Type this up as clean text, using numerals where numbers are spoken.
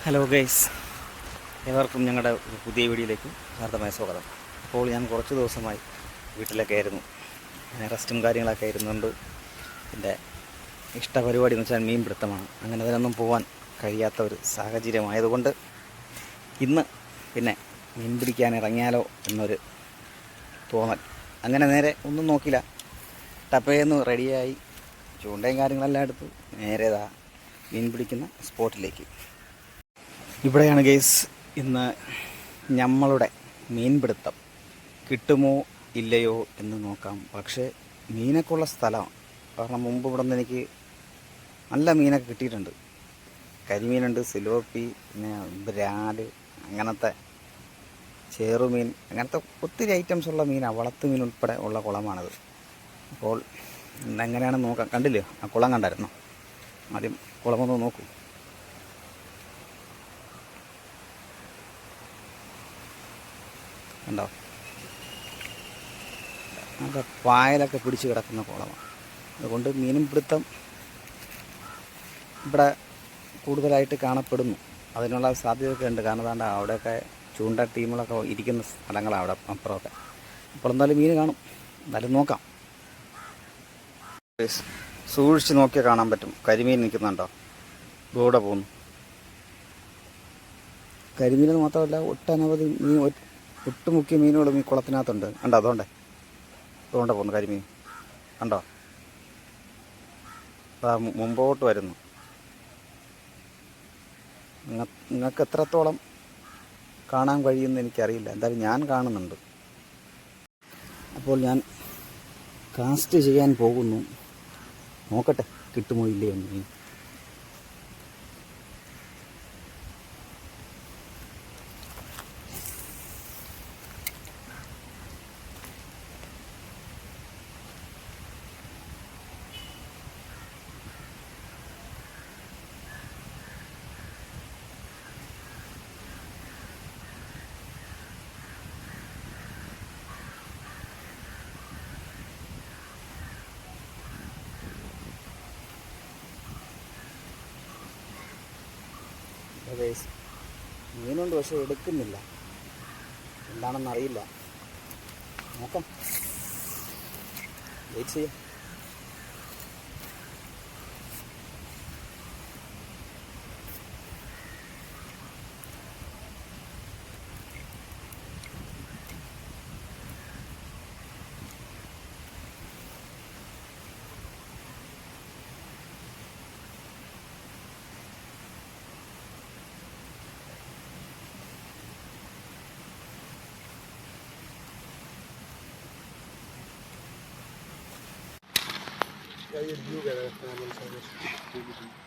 Hello guys, ഏവർക്കും ഞങ്ങളുടെ പുതിയ വീഡിയോയിലേക്ക് ഹാർദമായ സ്വാഗതം. അപ്പോൾ ഞാൻ കുറച്ച് ദിവസമായി വീട്ടിലൊക്കെ ആയിരുന്നു. റെസ്റ്റും കാര്യങ്ങളൊക്കെ ആയിരുന്നുകൊണ്ട് എൻ്റെ ഇഷ്ടപരിപാടി എന്ന് വെച്ചാൽ മീൻ പിടുത്തമാണ്. അങ്ങനെ അതിനൊന്നും പോകാൻ കഴിയാത്ത ഒരു സാഹചര്യമായതുകൊണ്ട് ഇന്ന് പിന്നെ മീൻ പിടിക്കാൻ ഇറങ്ങിയാലോ എന്നൊരു തോന്നൽ. അങ്ങനെ നേരെ ഒന്നും നോക്കില്ല, ടപ്പയെന്ന് റെഡിയായി ചൂണ്ടയും കാര്യങ്ങളെല്ലാം എടുത്ത് നേരെ മീൻ പിടിക്കുന്ന സ്പോട്ടിലേക്ക്. ഇവിടെയാണ് ഗൈസ് ഇന്ന് നമ്മളുടെ മീൻപിടുത്തം. കിട്ടുമോ ഇല്ലയോ എന്ന് നോക്കാം. പക്ഷേ മീനൊക്കെ ഉള്ള സ്ഥലമാണ്. കാരണം മുമ്പ് ഇവിടെ നിന്ന് എനിക്ക് നല്ല മീനൊക്കെ കിട്ടിയിട്ടുണ്ട്. കരിമീനുണ്ട്, സിലോപ്പി, പിന്നെ ബ്രാല്, അങ്ങനത്തെ ചേറുമീൻ, അങ്ങനത്തെ ഒത്തിരി ഐറ്റംസ് ഉള്ള മീനാണ്. വളർത്തു മീൻ ഉൾപ്പെടെ ഉള്ള കുളമാണത്. അപ്പോൾ എങ്ങനെയാണെന്ന് നോക്കാം. കണ്ടില്ലേ ആ കുളം? കണ്ടായിരുന്നോ? ആദ്യം കുളമൊന്ന് നോക്കൂ. കണ്ടോ? നല്ല പായലൊക്കെ പിടിച്ച് കിടക്കുന്ന കുളമാണ്. അതുകൊണ്ട് മീനും പിടുത്തം ഇവിടെ കൂടുതലായിട്ട് കാണപ്പെടുന്നു. അതിനുള്ള സാധ്യതയൊക്കെ ഉണ്ട്. കാരണം അതാണ്ട് അവിടെയൊക്കെ ചൂണ്ട ടീമുകളൊക്കെ ഇരിക്കുന്ന സ്ഥലങ്ങളാണ് അവിടെ അപ്പുറമൊക്കെ. അപ്പോൾ എന്തായാലും മീൻ കാണും. എന്തായാലും നോക്കാം. സൂക്ഷിച്ച് നോക്കിയാൽ കാണാൻ പറ്റും. കരിമീൻ നിൽക്കുന്നുണ്ടോ? ഇവിടെ പോകുന്നു. കരിമീനെന്ന് മാത്രമല്ല ഒട്ടനവധി മീൻ, ഒട്ടുമുക്കിയ മീനുകളും ഈ കുളത്തിനകത്തുണ്ട്. കണ്ടോ? അതുകൊണ്ടേ പോകുന്നു കരിമീൻ. കണ്ടോ? മുമ്പോട്ട് വരുന്നു. നിങ്ങൾക്ക് എത്രത്തോളം കാണാൻ കഴിയുമെന്ന് എനിക്കറിയില്ല. എന്തായാലും ഞാൻ കാണുന്നുണ്ട്. അപ്പോൾ ഞാൻ കാസ്റ്റ് ചെയ്യാൻ പോകുന്നു. നോക്കട്ടെ കിട്ടുമോ ഇല്ലയോ എന്ന്. മീനുണ്ട്, പക്ഷെ എടുക്കുന്നില്ല. എന്താണെന്നറിയില്ല. നോക്കാം, വെയിറ്റ് ചെയ്യാം. Ja, hier Blueberry, kann man sagen.